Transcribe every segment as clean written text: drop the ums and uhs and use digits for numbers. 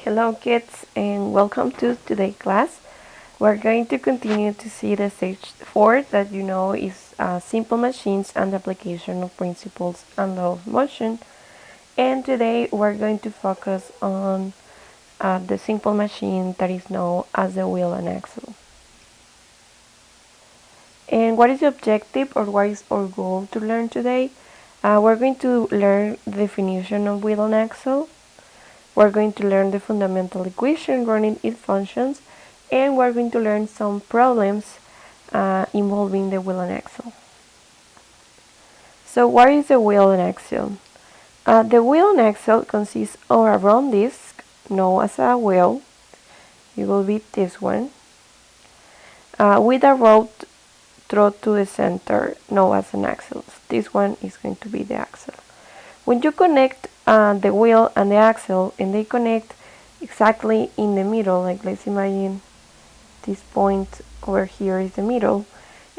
Hello kids and welcome to today's class. We're going to continue to see the stage 4 that you know is simple machines and the application of principles and law of motion. And today we're going to focus on the simple machine that is known as the wheel and axle. And what is the objective or what is our goal to learn today? We're going to learn the definition of wheel and axle. We're going to learn the fundamental equation running its functions, and we're going to learn some problems involving the wheel and axle. So what is the wheel and axle? The wheel and axle consists of a round disc known as a wheel. It will be this one, with a rod thrown to the center known as an axle. This one is going to be the axle. When you connect the wheel and the axle and they connect exactly in the middle, like let's imagine this point over here is the middle,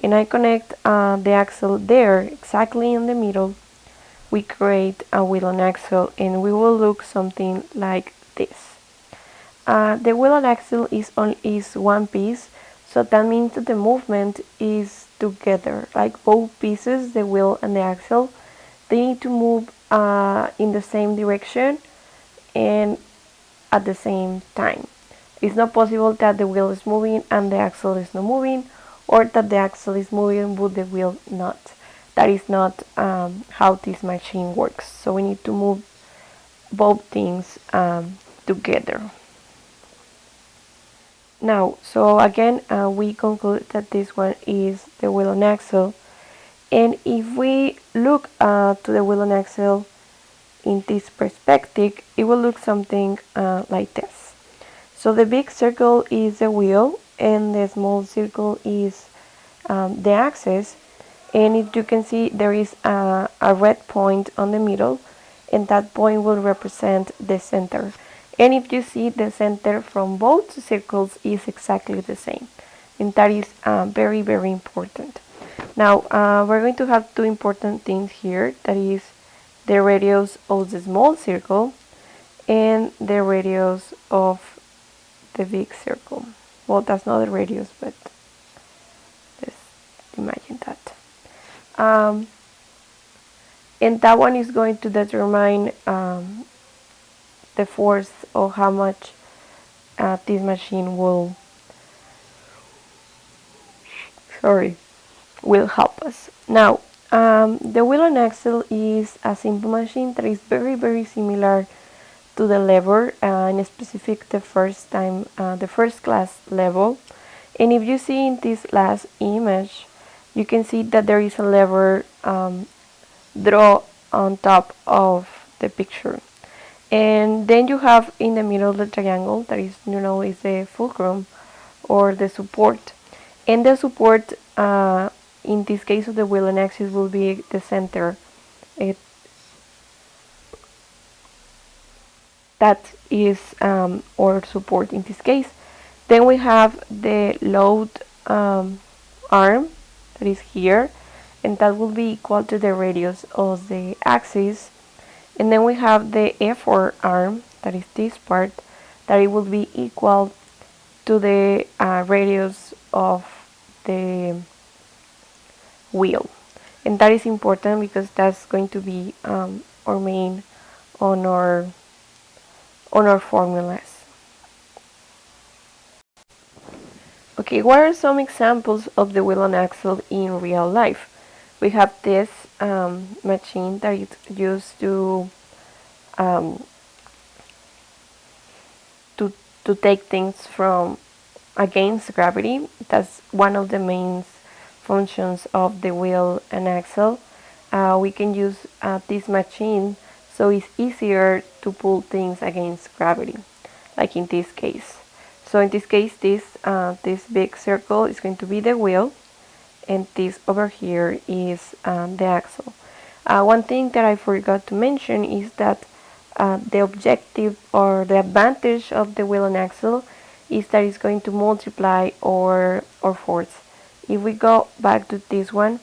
and I connect the axle there exactly in the middle, we create a wheel and axle and we will look something like this. The wheel and axle is one piece, so that means that the movement is together, like both pieces, the wheel and the axle, they need to move in the same direction and at the same time. It's not possible that the wheel is moving and the axle is not moving, or that the axle is moving but the wheel not. That is not how this machine works. So we need to move both things together. Now, so again, we conclude that this one is the wheel and axle. And if we look to the wheel and axle in this perspective, it will look something like this. So the big circle is the wheel and the small circle is the axis. And if you can see, there is a red point on the middle, and that point will represent the center. And if you see, the center from both circles is exactly the same, and that is very, very important. Now, we're going to have two important things here, that is the radius of the small circle and the radius of the big circle. Well, that's not the radius, but let's imagine that. And that one is going to determine the force or how much this machine will help us. Now, the wheel and axle is a simple machine that is very, very similar to the lever, in specific the first class level. And if you see in this last image, you can see that there is a lever drawn on top of the picture. And then you have in the middle the triangle that is, is the fulcrum or the support. And the support, in this case of the wheel and axis, will be the center. That is our support in this case. Then we have the load arm that is here, and that will be equal to the radius of the axis. And then we have the effort arm, that is this part, that it will be equal to the radius of the wheel. And that is important because that's going to be our main on our formulas. Okay, what are some examples of the wheel and axle in real life? We have this machine that is used to take things from against gravity. That's one of the main functions of the wheel and axle. We can use this machine so it's easier to pull things against gravity, like in this case. So in this case, this big circle is going to be the wheel, and this over here is the axle. One thing that I forgot to mention is that the objective or the advantage of the wheel and axle is that it's going to multiply our force. If we go back to this one,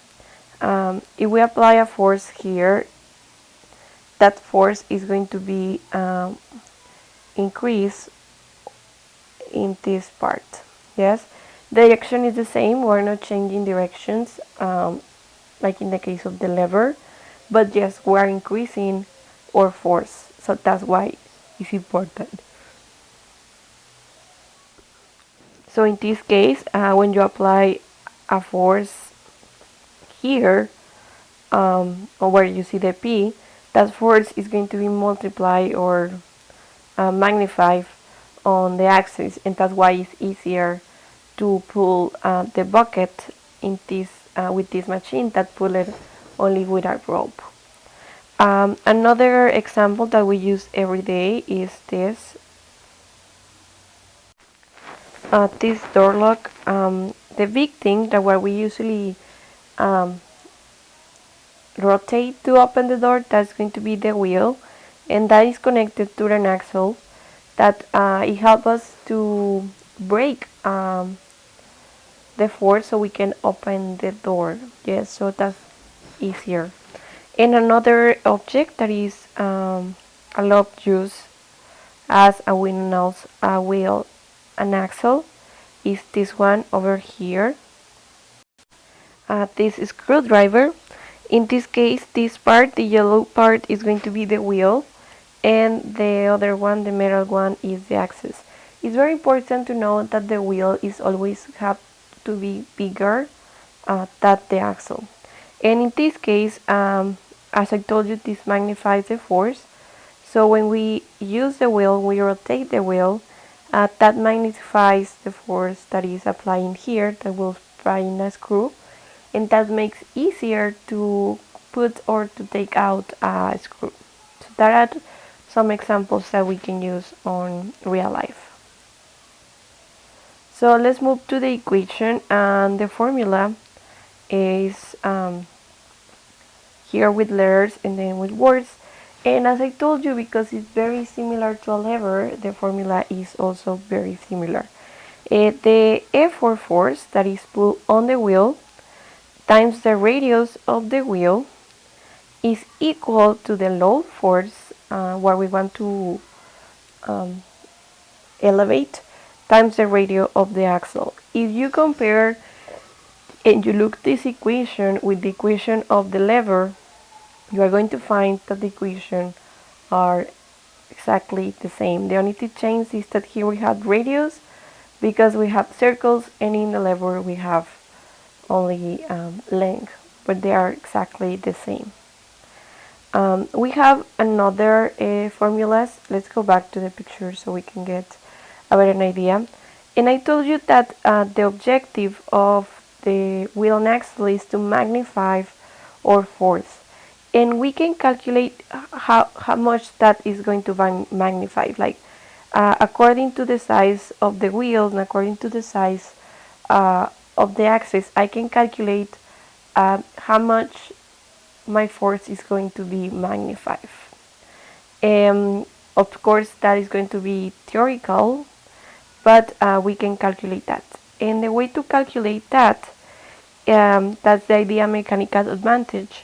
if we apply a force here, that force is going to be increase in this part. Yes, direction is the same. We're not changing directions like in the case of the lever, but yes, we're increasing our force. So that's why it's important. So in this case, when you apply a force here, or where you see the P, that force is going to be multiplied or magnified on the axis, and that's why it's easier to pull the bucket in this with this machine that pull it only with a rope. Another example that we use every day is this door lock. The big thing that what we usually um, rotate to open the door, that's going to be the wheel, and that is connected to an axle that it helps us to break the force so we can open the door. Yes, so that's easier. And another object that is a lot used as a wheel, an axle, is this one over here. This screwdriver. In this case, this part, the yellow part, is going to be the wheel, and the other one, the metal one, is the axis. It's very important to know that the wheel is always have to be bigger than the axle. And in this case, as I told you, this magnifies the force. So when we use the wheel, we rotate the wheel, that magnifies the force that is applying here, that will apply in a screw, and that makes easier to put or to take out a screw. So there are some examples that we can use on real life. So let's move to the equation, and the formula is here with letters and then with words. And as I told you, because it's very similar to a lever, the formula is also very similar. The F for force that is put on the wheel times the radius of the wheel is equal to the load force where we want to elevate times the radius of the axle. If you compare and you look this equation with the equation of the lever, you are going to find that the equations are exactly the same. The only thing change is that here we have radius because we have circles, and in the lever we have only length, but they are exactly the same. We have another formulas. Let's go back to the picture so we can get a better idea. And I told you that the objective of the wheel and axle is to magnify our force. And we can calculate how much that is going to magnify. Like according to the size of the wheel and according to the size of the axis, I can calculate how much my force is going to be magnified. Of course, that is going to be theoretical, but we can calculate that. And the way to calculate that, that's the idea mechanical advantage,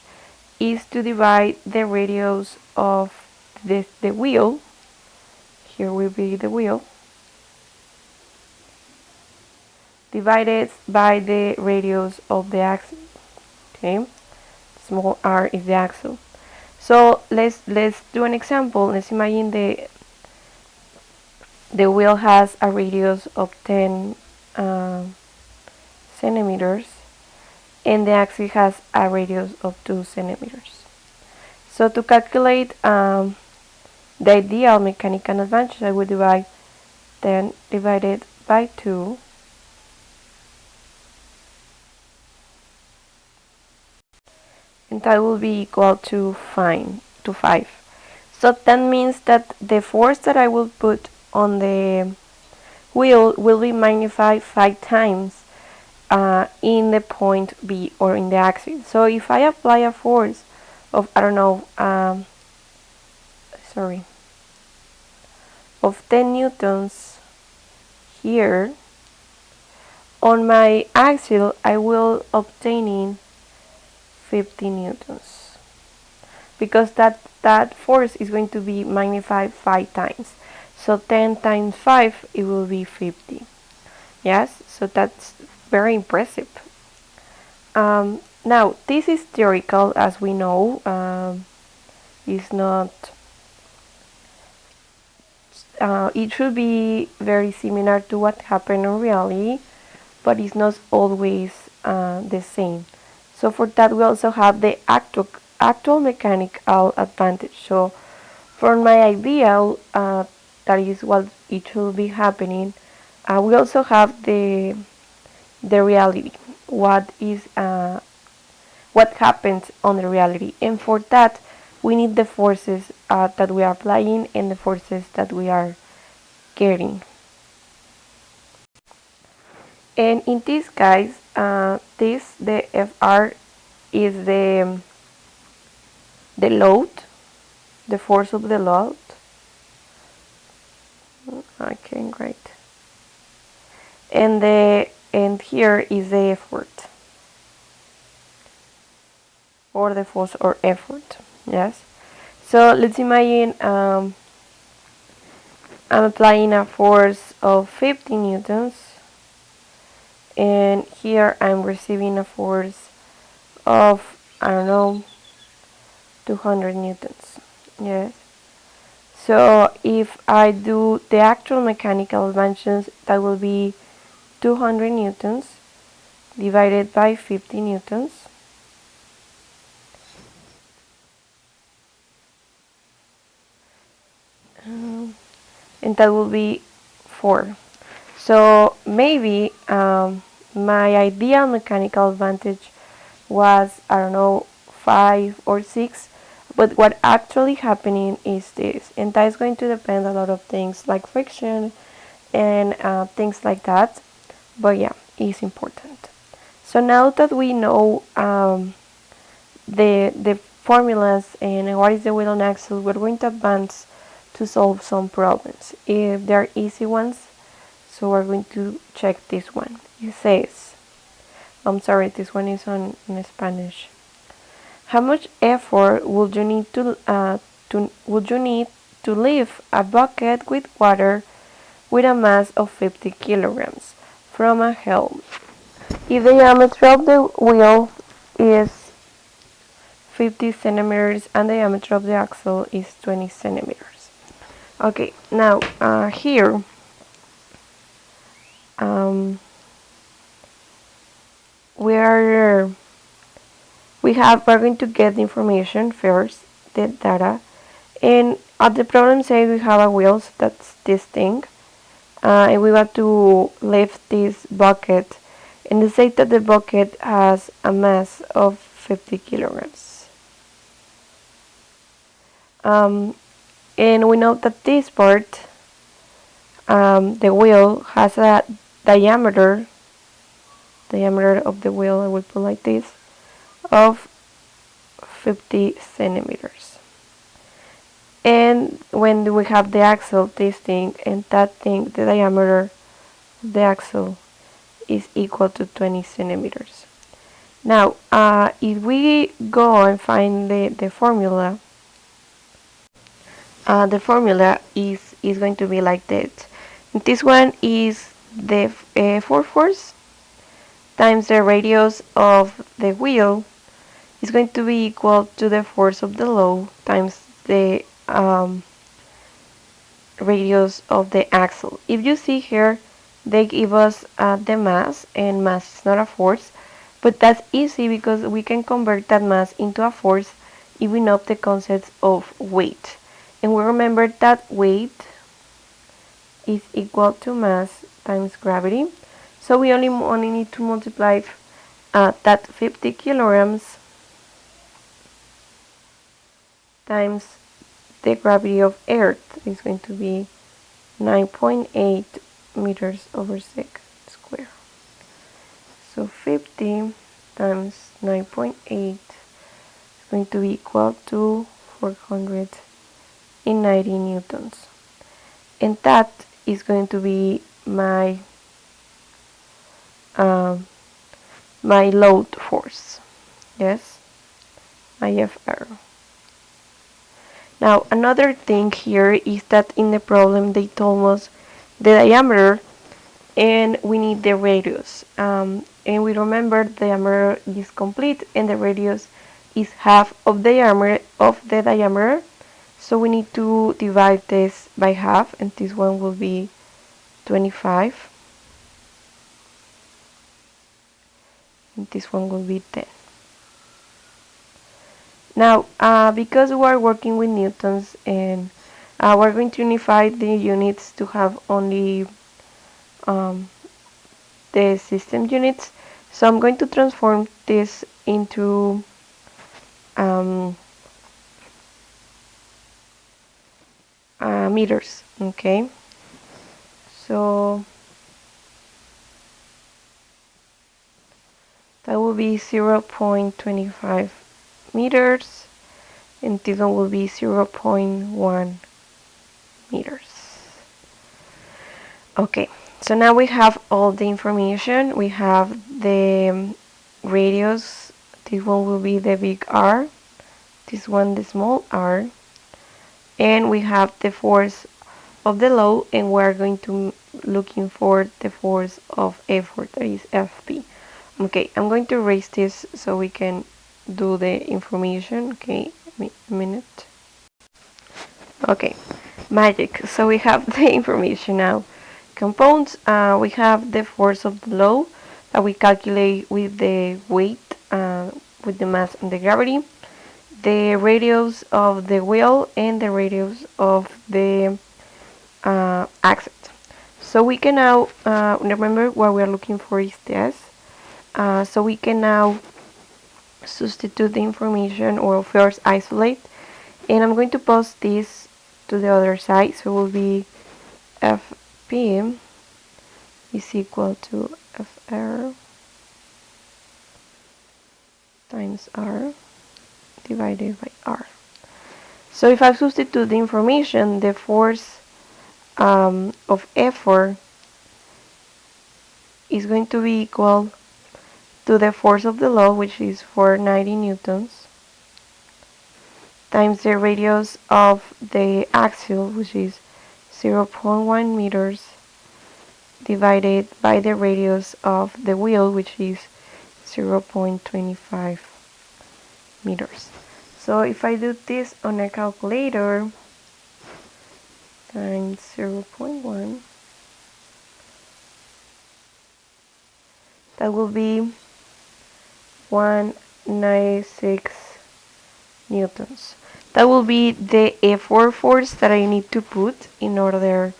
is to divide the radius of the wheel. Here will be the wheel divided by the radius of the axle. Okay, small r is the axle. So let's do an example. Let's imagine the wheel has a radius of 10 centimeters, and the axle has a radius of 2 centimeters. So to calculate the ideal mechanical advantage, I would divide 10 divided by 2, and that will be equal to 5. So that means that the force that I will put on the wheel will be magnified 5 times in the point B or in the axis. So if I apply a force of, I don't know, of 10 newtons here, on my axle I will obtain 50 newtons because that force is going to be magnified 5 times. So 10 times 5, it will be 50. Yes, so that's very impressive. Now, this is theoretical, as we know. It's not. It should be very similar to what happened in reality, but it's not always the same. So for that, we also have the actual mechanical advantage. So for my ideal, that is what it should be happening. We also have the reality. What happens on the reality, and for that we need the forces that we are applying and the forces that we are getting. And in this case, the Fr is the load, the force of the load. Okay, great. And here is the effort, or the force or effort. Yes. So let's imagine I'm applying a force of 50 newtons, and here I'm receiving a force of, I don't know, 200 newtons. Yes. So if I do the actual mechanical dimensions, that will be 200 newtons divided by 50 newtons. And that will be 4. So maybe my ideal mechanical advantage was, I don't know, 5 or 6, but what actually happening is this, and that is going to depend a lot of things like friction and things like that, but yeah, it's important. So now that we know the formulas and what is the wheel and axle, we're going to advance to solve some problems. If they're easy ones, so we're going to check this one. It says, I'm sorry, this one is in Spanish. How much effort would you need to lift a bucket with water with a mass of 50 kilograms from a hill? If the diameter of the wheel is 50 centimeters and the diameter of the axle is 20 centimeters. Okay, now here we're going to get the information first, the data, and at the problem side we have a wheel, so that's this thing, and we want to lift this bucket, and they say that the bucket has a mass of 50 kilograms. And we know that this part, the wheel has a diameter of the wheel, I will put like this, of 50 centimeters. And when we have the axle, this thing and that thing, the diameter of the axle is equal to 20 centimeters. Now, if we go and find the formula, the formula is going to be like this. This one is the force times the radius of the wheel is going to be equal to the force of the load times the radius of the axle. If you see here, they give us the mass, and mass is not a force, but that's easy because we can convert that mass into a force if we know the concept of weight. And we remember that weight is equal to mass times gravity. So we only need to multiply that 50 kilograms times the gravity of Earth is going to be 9.8 meters over second square. So 50 times 9.8 is going to be equal to 490 newtons. And that is going to be my my load force. Yes, my Fr. Now another thing here is that in the problem they told us the diameter and we need the radius. And we remember the diameter is complete and the radius is half of the diameter. So we need to divide this by half, and this one will be 25. And this one will be 10. Now, because we are working with newtons and we're going to unify the units to have only um, the system units. So I'm going to transform this into meters. Okay, so that will be 0.25 meters, and this one will be 0.1 meters. Okay, so now we have all the information. We have the radius. This one will be the big R, this one the small r, and we have the force of the law, and we're going to looking for the force of effort, that is FP. Okay, I'm going to erase this so we can do the information. Okay, a minute. Okay, magic. So we have the information now. Compounds, we have the force of the law that we calculate with the weight, with the mass and the gravity, the radius of the wheel, and the radius of the axis. So we can now, remember what we are looking for is this. So we can now substitute the information, or first isolate, and I'm going to post this to the other side, so it will be Fp is equal to Fr times R divided by R. So if I substitute the information, the force of effort is going to be equal to the force of the law, which is 490 newtons, times the radius of the axle, which is 0.1 meters, divided by the radius of the wheel, which is 0.25 meters. So if I do this on a calculator, times 0.1, that will be 196 newtons. That will be the effort force that I need to put in order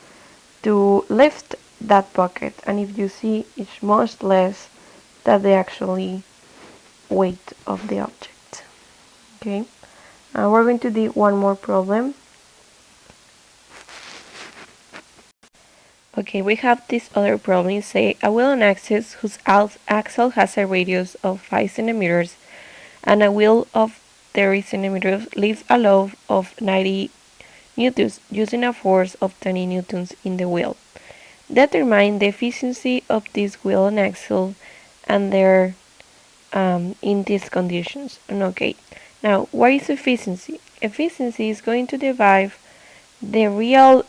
to lift that bucket. And if you see, it's much less than the actually weight of the object. Okay, we're going to do one more problem. Okay, we have this other problem. Say a wheel on axis whose axle has a radius of 5 centimeters and a wheel of 30 centimeters lifts a load of 90 newtons using a force of 20 newtons in the wheel. Determine the efficiency of this wheel and axle and their in these conditions. Okay, now what is efficiency? Efficiency is going to divide the real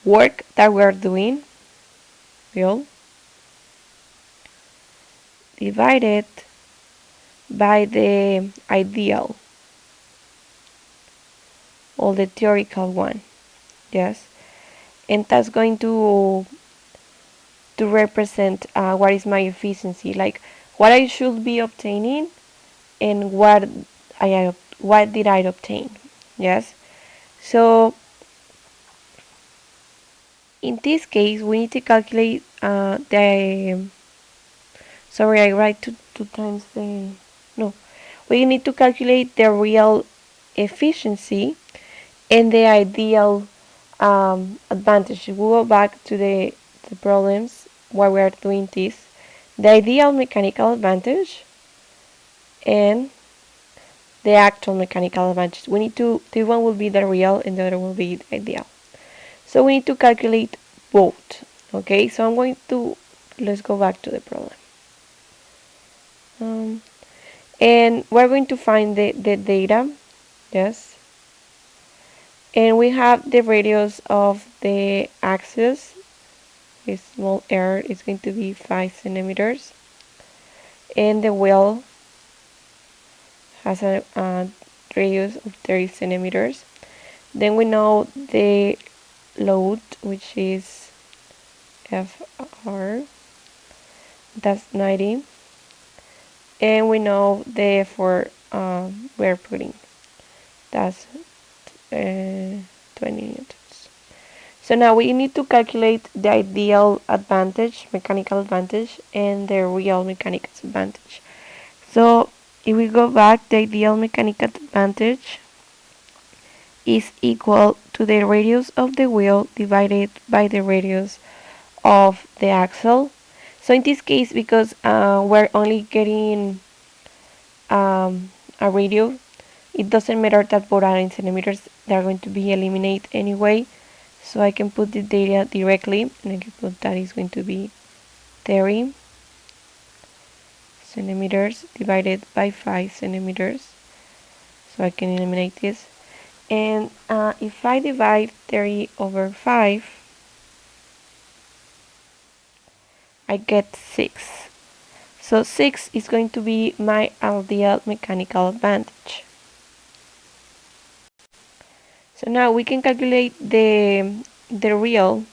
work that we are doing, real, divided by the ideal, or the theoretical one. Yes, and that's going to represent what is my efficiency, like what I should be obtaining and what did I obtain. Yes, so in this case we need to calculate the sorry, I write two times the no, we need to calculate the real efficiency and the ideal advantage. We go back to the problems why we are doing this. The ideal mechanical advantage and the actual mechanical advantage. We need to, this one will be the real and the other will be the ideal. So we need to calculate both. Okay, so I'm going to, let's go back to the problem. And we're going to find the data Yes. And we have the radius of the axis. A small error is going to be 5 centimeters. And the wheel has a radius of 30 centimeters. Then we know the load, which is FR, that's 90. And we know the effort we're putting, that's 20 newtons. So now we need to calculate the ideal advantage, mechanical advantage, and the real mechanical advantage. So if we go back, the ideal mechanical advantage is equal to the radius of the wheel divided by the radius of the axle. So in this case, because we're only getting a radio, it doesn't matter that both are in centimeters, they're going to be eliminated anyway. So I can put the data directly, and I can put that is going to be 30 centimeters divided by 5 centimeters. So I can eliminate this. And if I divide 30 over 5, I get 6. So 6 is going to be my ideal mechanical advantage. So now we can calculate the real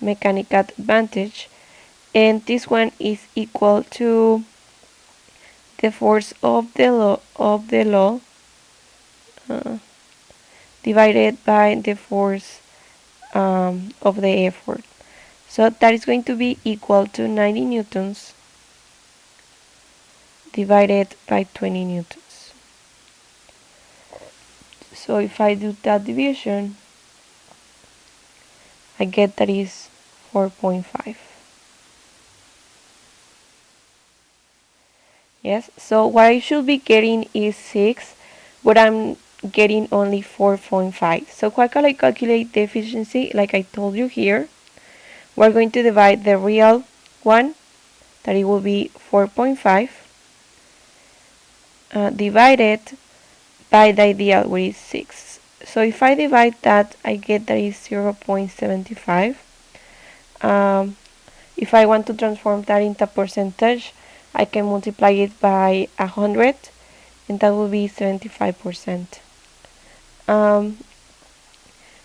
mechanical advantage, and this one is equal to the force of the law divided by the force of the effort. So that is going to be equal to 90 newtons divided by 20 newtons. So if I do that division, I get that is 4.5. Yes, so what I should be getting is 6, but I'm getting only 4.5. So how can I calculate the efficiency? Like I told you here, we're going to divide the real one, that it will be 4.5, divided by the ideal, which is 6. So if I divide that, I get that is 0.75. If I want to transform that into percentage, I can multiply it by 100, and that will be 75%.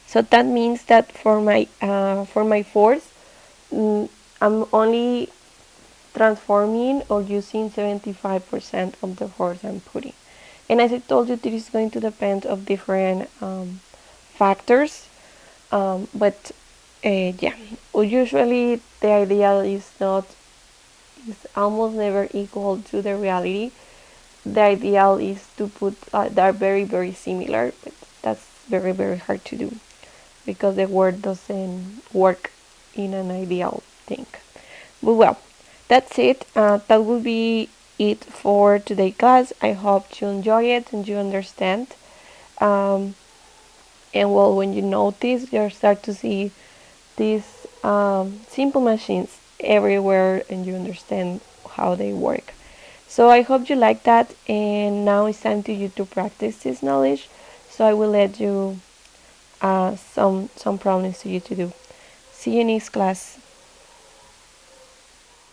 So that means that for my force, I'm only transforming or using 75% of the force I'm putting. And as I told you, this is going to depend of different factors. But yeah, usually the ideal is almost never equal to the reality. The ideal is to put they're very similar, but that's very hard to do because the word doesn't work in an ideal thing. But well, that's it. That will be it for today's class. I hope you enjoy it and you understand. Um, and well, when you notice, you start to see these simple machines everywhere, and you understand how they work. So I hope you like that, and now it's time to you to practice this knowledge. So I will let you some problems to you to do. See you next class.